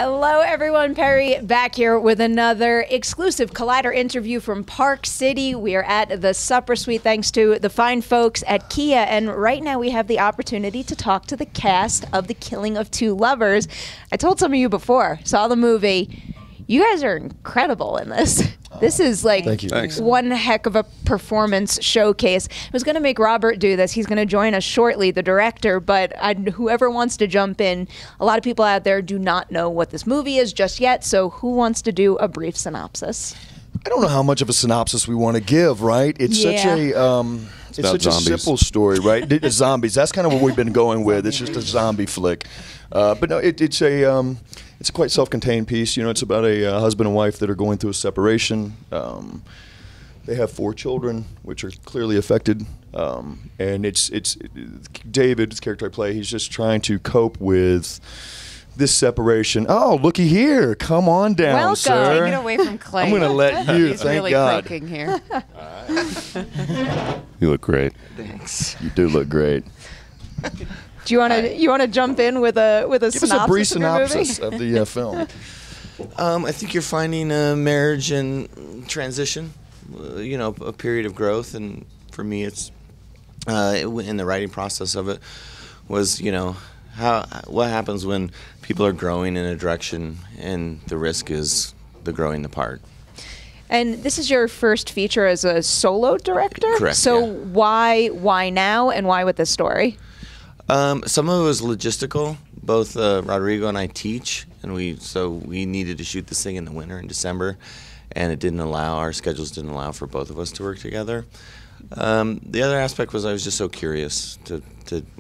Hello, everyone. Perry back here with another exclusive Collider interview from Park City. We are at the Supper Suite thanks to the fine folks at Kia. And right now we have the opportunity to talk to the cast of The Killing of Two Lovers. I told some of you before, saw the movie. You guys are incredible in this. This is like one heck of a performance showcase. I was going to make Robert do this. He's going to join us shortly, the director, but whoever wants to jump in, a lot of people out there do not know what this movie is just yet, so who wants to do a brief synopsis? I don't know how much of a synopsis we want to give, right? It's such a simple story, right? Zombies, that's kind of what we've been going with. It's just a zombie flick. But no, it's a quite self-contained piece. You know, it's about a husband and wife that are going through a separation. They have 4 children, which are clearly affected. And it's David, his character I play, he's just trying to cope with this separation. Oh, looky here. Come on down, Welcome. sir. Take it away from Clayne. I'm going to let you, He's thank really God. croaking here. You look great. Thanks. You do look great. Do you want to jump in with a Give synopsis us a brief of your movie? synopsis of the film. I think you're finding a marriage in transition, you know, a period of growth, and for me, it's in the writing process of it was, you know, what happens when people are growing in a direction, and the risk is the growing apart. And this is your first feature as a solo director? Correct. So yeah. why now, and why with this story? Some of it was logistical. Both Rodrigo and I teach, and we needed to shoot this thing in the winter in December, and our schedules didn't allow for both of us to work together. The other aspect was I was just so curious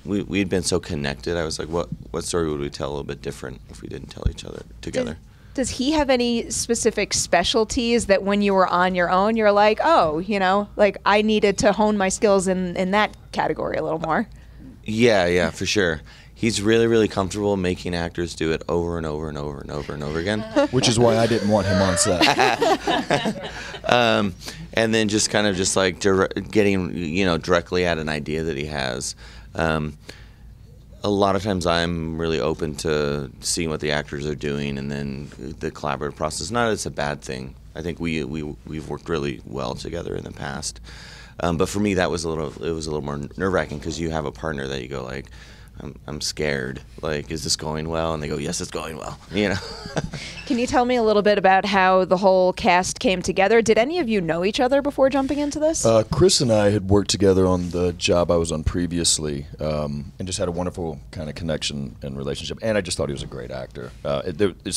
we'd been so connected. I was like, what story would we tell a little bit different if we didn't tell each other together? Does he have any specific specialties that when you were on your own, you're like, oh, you know, like I needed to hone my skills in that category a little more? Yeah, for sure. He's really, really comfortable making actors do it over and over and over and over and over again. Which is why I didn't want him on set. And then just kind of just like getting, you know, directly at an idea that he has. A lot of times I'm really open to seeing what the actors are doing, and then the collaborative process. Not that it's a bad thing. I think we've worked really well together in the past. But for me, it was a little more nerve-wracking because you have a partner that you go like, I'm scared. Like, is this going well? And they go, yes, it's going well. You know. Can you tell me a little bit about how the whole cast came together? Did any of you know each other before jumping into this? Chris and I had worked together on the job I was on previously, and just had a wonderful kind of connection and relationship. And I just thought he was a great actor. So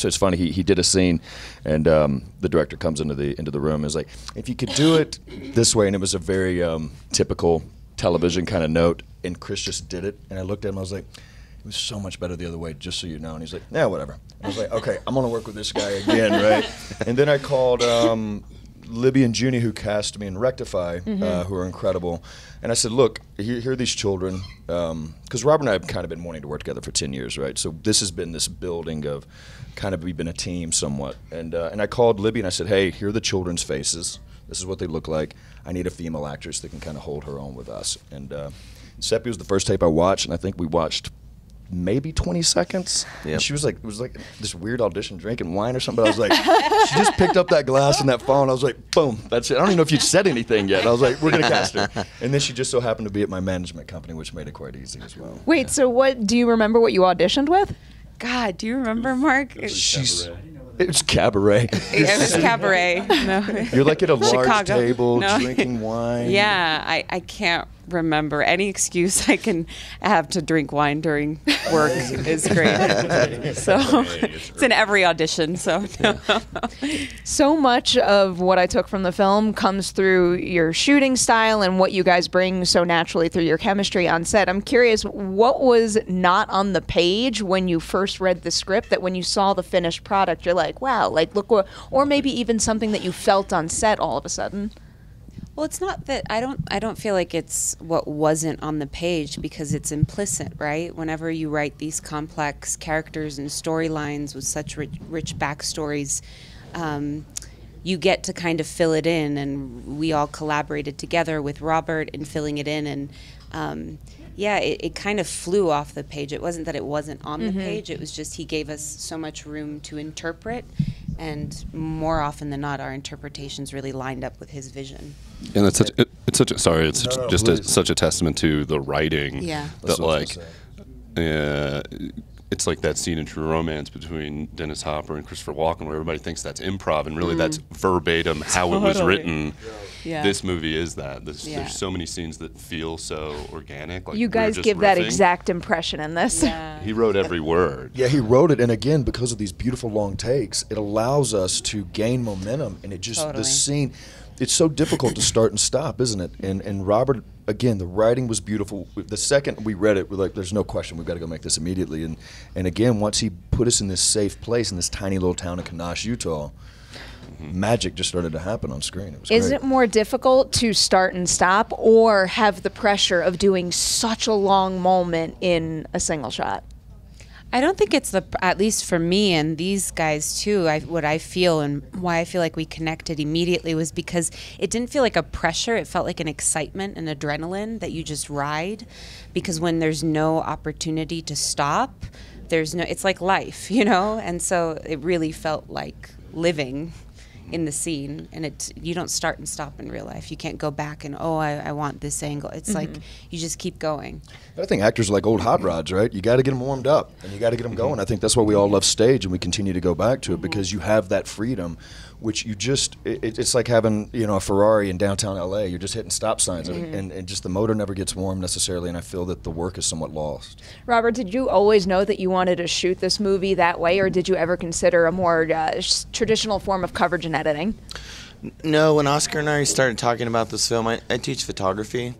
it's funny. He did a scene, and the director comes into the room and is like, "If you could do it this way," and it was a very typical television kind of note. And Chris just did it, and I looked at him, I was like, it was so much better the other way, just so you know. And he's like, yeah, whatever. And I was like, okay, I'm going to work with this guy again, right? And then I called Libby and Junie, who cast me in Rectify, who are incredible. And I said, look, here are these children, because Robert and I have kind of been wanting to work together for 10 years, right? So this has been this building of kind of we've been a team somewhat. And I called Libby, and I said, hey, here are the children's faces. This is what they look like. I need a female actress that can kind of hold her own with us. And Seppi was the first tape I watched, and I think we watched maybe 20 seconds. Yep. And she was like, it was like this weird audition drinking wine or something. But I was like, she just picked up that glass and that phone. I was like, boom, that's it. I don't even know if you said anything yet. I was like, we're going to cast her. And then she just so happened to be at my management company, which made it quite easy as well. Wait, so do you remember what you auditioned with? God, do you remember, Mark? It was cabaret. It was cabaret. No. You're like at a large Chicago. table No. drinking wine. Yeah, I can't remember. Any excuse I can have to drink wine during work is great. So it's in every audition. So no. So much of what I took from the film comes through your shooting style and what you guys bring so naturally through your chemistry on set. I'm curious, what was not on the page when you first read the script that when you saw the finished product, you're like, wow, like look what, or maybe even something that you felt on set all of a sudden? Well, it's not that I don't feel like it's what wasn't on the page, because it's implicit, right? Whenever you write these complex characters and storylines with such rich backstories, you get to kind of fill it in, and we all collaborated together with Robert in filling it in, and yeah, it kind of flew off the page. It wasn't that it wasn't on the page. It was just he gave us so much room to interpret, and more often than not, our interpretations really lined up with his vision. And it's such a testament to the writing. Yeah. That like, it's like that scene in True Romance between Dennis Hopper and Christopher Walken, where everybody thinks that's improv, and really that's verbatim how it was written. Yeah. This movie is that. There's so many scenes that feel so organic. Like you guys give that exact impression in this. Yeah. He wrote every word. Yeah, he wrote it, and again, because of these beautiful long takes, it allows us to gain momentum, and it just the scene. It's so difficult to start and stop, isn't it? And Robert, again, the writing was beautiful. The second we read it, we're like, there's no question, we've got to go make this immediately. And again, once he put us in this safe place in this tiny little town of Kanash, Utah, magic just started to happen on screen. It was Is great. it more difficult to start and stop, or have the pressure of doing such a long moment in a single shot? I don't think it's at least for me and these guys too, what I feel and why I feel like we connected immediately was because it didn't feel like a pressure. It felt like an excitement and adrenaline that you just ride, because when there's no opportunity to stop, it's like life, you know? And so it really felt like living in the scene, and you don't start and stop in real life. You can't go back and I want this angle. It's like you just keep going. I think actors are like old hot rods, right? You got to get them warmed up and you got to get them going. I think that's why we all love stage, and we continue to go back to it because you have that freedom, which you just it's like having a Ferrari in downtown LA. You're just hitting stop signs, and just the motor never gets warm necessarily. And I feel that the work is somewhat lost. Robert, did you always know that you wanted to shoot this movie that way, or did you ever consider a more traditional form of coverage and editing? No, when Oscar and I started talking about this film, I teach photography,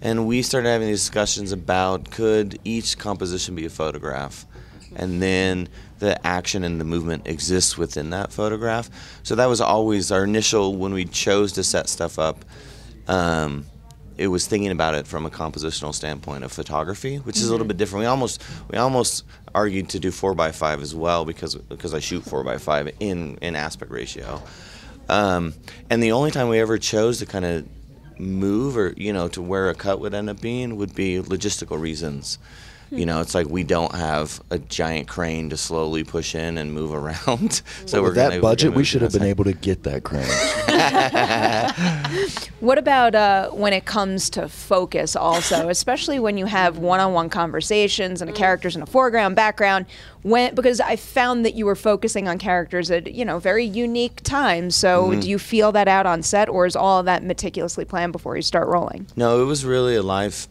and we started having these discussions about could each composition be a photograph, and then the action and the movement exists within that photograph. So that was always our initial, when we chose to set stuff up, it was thinking about it from a compositional standpoint of photography, which is a little bit different. We almost argued to do 4x5 as well because I shoot 4x5 in aspect ratio. And the only time we ever chose to kind of move or to where a cut would end up being would be logistical reasons. It's like we don't have a giant crane to slowly push in and move around. So with that budget, we should have been able to get that crane. What about when it comes to focus also, especially when you have one-on-one conversations and the characters in a foreground, background, because I found that you were focusing on characters at, very unique times. So do you feel that out on set, or is all of that meticulously planned before you start rolling? No, it was really a live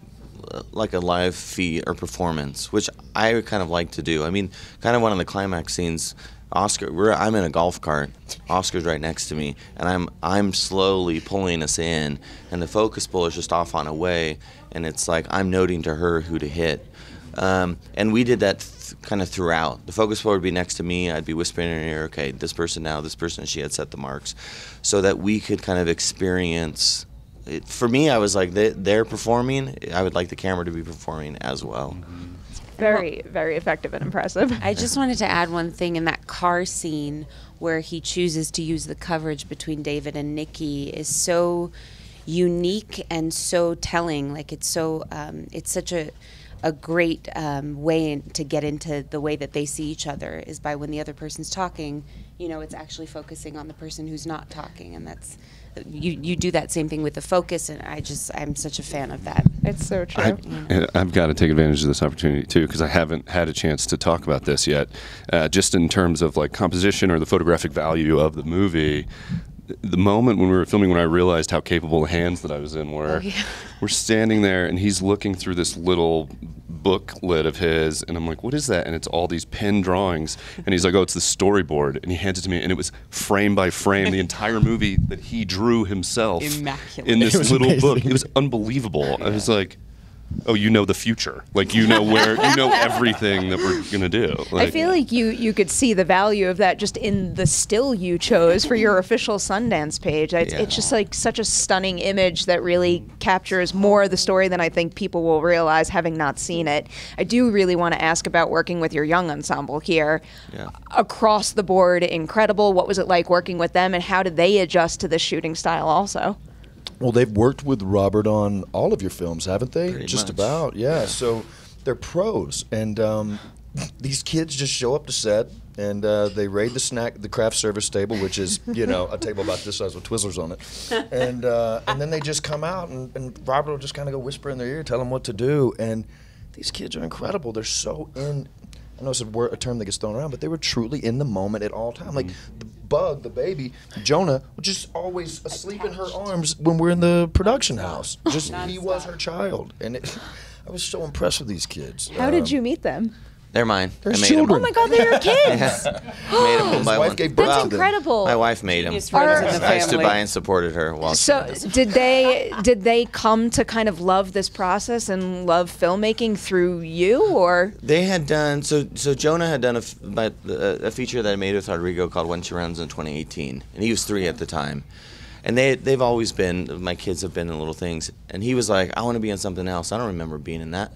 feed or performance, which I kind of like to do. I mean, kind of one of the climax scenes, I'm in a golf cart, Oscar's right next to me, and I'm slowly pulling us in, and the focus pull is just off on a way, and it's like I'm noting to her who to hit. And we did that kind of throughout. The focus pull would be next to me, I'd be whispering in her ear, okay, this person now, this person, she had set the marks, so that we could kind of experience. For me, I was like, they're performing, I would like the camera to be performing as well. Very, very effective and impressive. I just wanted to add one thing in that car scene where he chooses to use the coverage between David and Nikki is so unique and so telling. Like it's such a great way to get into the way that they see each other is by when the other person's talking, it's actually focusing on the person who's not talking, and that's you do that same thing with the focus, and I'm such a fan of that. It's so true. I've got to take advantage of this opportunity too, because I haven't had a chance to talk about this yet. Just in terms of like composition or the photographic value of the movie, the moment when we were filming, when I realized how capable the hands that I was in were, we're standing there and he's looking through this little booklet of his, and I'm like, what is that? And it's all these pen drawings, and he's like, oh, it's the storyboard, and he hands it to me, and it was frame by frame the entire movie that he drew himself in this little book. It was unbelievable. I was like, oh, the future. Like, where, everything that we're going to do. Like, I feel like you could see the value of that just in the still you chose for your official Sundance page. It's just like such a stunning image that really captures more of the story than I think people will realize having not seen it. I do really want to ask about working with your young ensemble here. Yeah. Across the board, incredible. What was it like working with them, and how did they adjust to the shooting style also? Well, they've worked with Robert on all of your films, haven't they? Pretty Just much. about, yeah. So they're pros, and these kids just show up to set, and they raid the craft service table, which is a table about this size with Twizzlers on it, and then they just come out, and Robert will just kind of go whisper in their ear, tell them what to do, and these kids are incredible. They're so in. I know it's a term that gets thrown around, but they were truly in the moment at all time. Like the bug, the baby, Jonah, was just always asleep in her arms when we're in the production house. Just he was her child, and I was so impressed with these kids. How did you meet them? They're mine. They're I made children. Oh my God, they're your kids. made them one by His wife one. gave birth That's to them. incredible. My wife made them. Genius runs in the I stood family. by and supported her while she So did this. did they come to kind of love this process and love filmmaking through you, or? They had done so Jonah had done a feature that I made with Rodrigo called When She Runs in 2018, and he was 3 at the time. And they've always been, my kids have been in little things, and he was like, I want to be in something else. I don't remember being in that,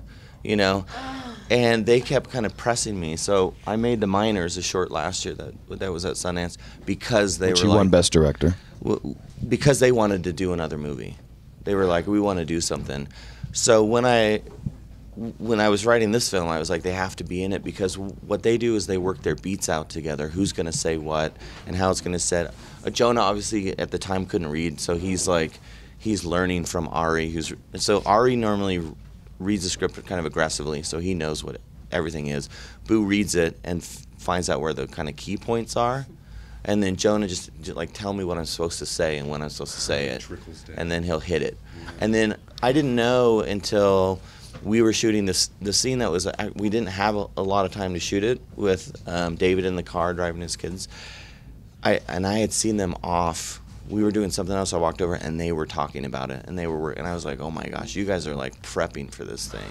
And they kept kind of pressing me, so I made The Miners, a short last year that was at Sundance, because they Which were you won Best Director. because they wanted to do another movie. They were like, we want to do something. So when I was writing this film, I was like, they have to be in it, because what they do is they work their beats out together, who's going to say what and how it's going to set. Jonah obviously at the time couldn't read, so he's learning from Ari. So Ari normally reads the script kind of aggressively, so he knows what everything is. Boo reads it and finds out where the kind of key points are. And then Jonah just like tell me what I'm supposed to say and when I'm supposed to say it, and then he'll hit it. And then I didn't know until we were shooting the scene that was we didn't have a lot of time to shoot it with David in the car driving his kids. I had seen them off. We were doing something else. I walked over and they were talking about it, and they were working. And I was like, "Oh my gosh, you guys are like prepping for this thing,"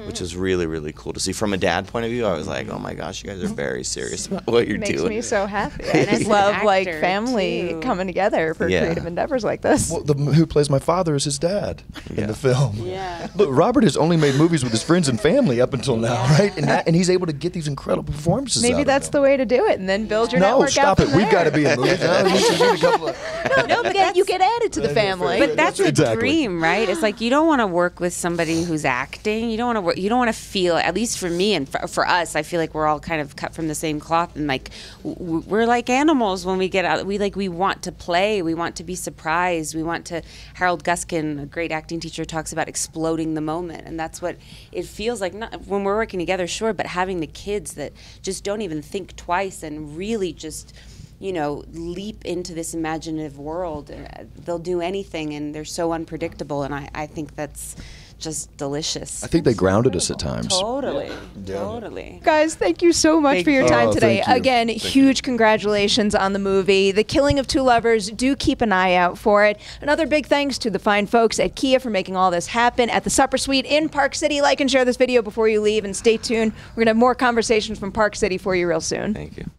which is really, really cool to see. From a dad point of view, I was like, "Oh my gosh, you guys are very serious about what you're Makes doing." me so happy. I just an love like actor, family too. coming together for Yeah. creative endeavors like this. Well, who plays my father is his dad in the film. Yeah. Look, Robert has only made movies with his friends and family up until now, right? And he's able to get these incredible performances. Maybe out of that's them. the way to do it, and then build your No, network stop out it. from We've got to there. be in movies. No, we should get a couple of. No, but you get added to the family. But that's a Exactly. dream, right? It's like you don't want to work with somebody who's acting. You don't want to. You don't want to feel. At least for me and for us, I feel like we're all kind of cut from the same cloth, and like we're like animals when we get out. We want to play. We want to be surprised. We want to. Harold Guskin, a great acting teacher, talks about exploding the moment, and that's what it feels like. Not when we're working together, sure, but having the kids that just don't even think twice and really just leap into this imaginative world. They'll do anything, and they're so unpredictable, and I think that's just delicious. I think they grounded us at times. Totally. Guys, thank you so much Thank for your you. time Oh, today. thank you. Again, huge congratulations on the movie, The Killing of Two Lovers. Do keep an eye out for it. Another big thanks to the fine folks at Kia for making all this happen at the Supper Suite in Park City. Like and share this video before you leave, and stay tuned. We're going to have more conversations from Park City for you real soon. Thank you.